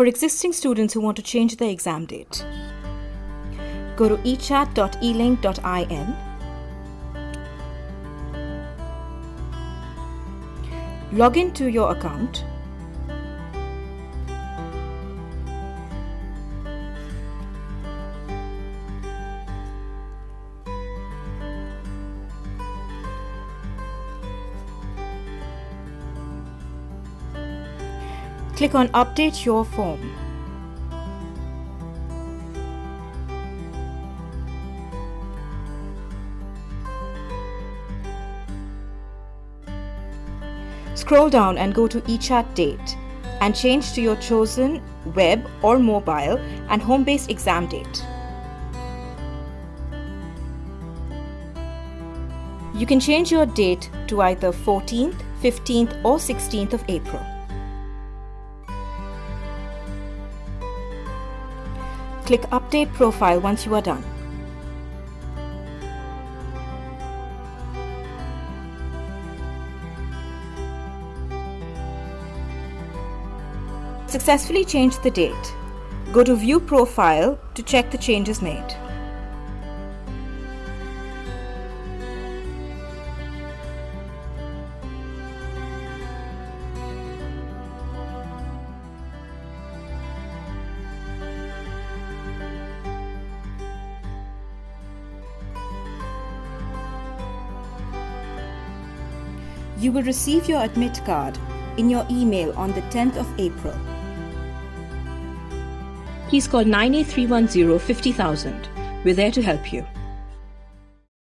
For existing students who want to change their exam date, go to echat.elink.in, log into your account, click on Update Your Form. Scroll down and go to Echat Date and change to your chosen web or mobile and home-based exam date. You can change your date to either 14th, 15th or 16th of April. Click Update Profile once you are done. Successfully changed the date. Go to View Profile to check the changes made. You will receive your admit card in your email on the 10th of April. Please call 98310 50,000. We're there to help you.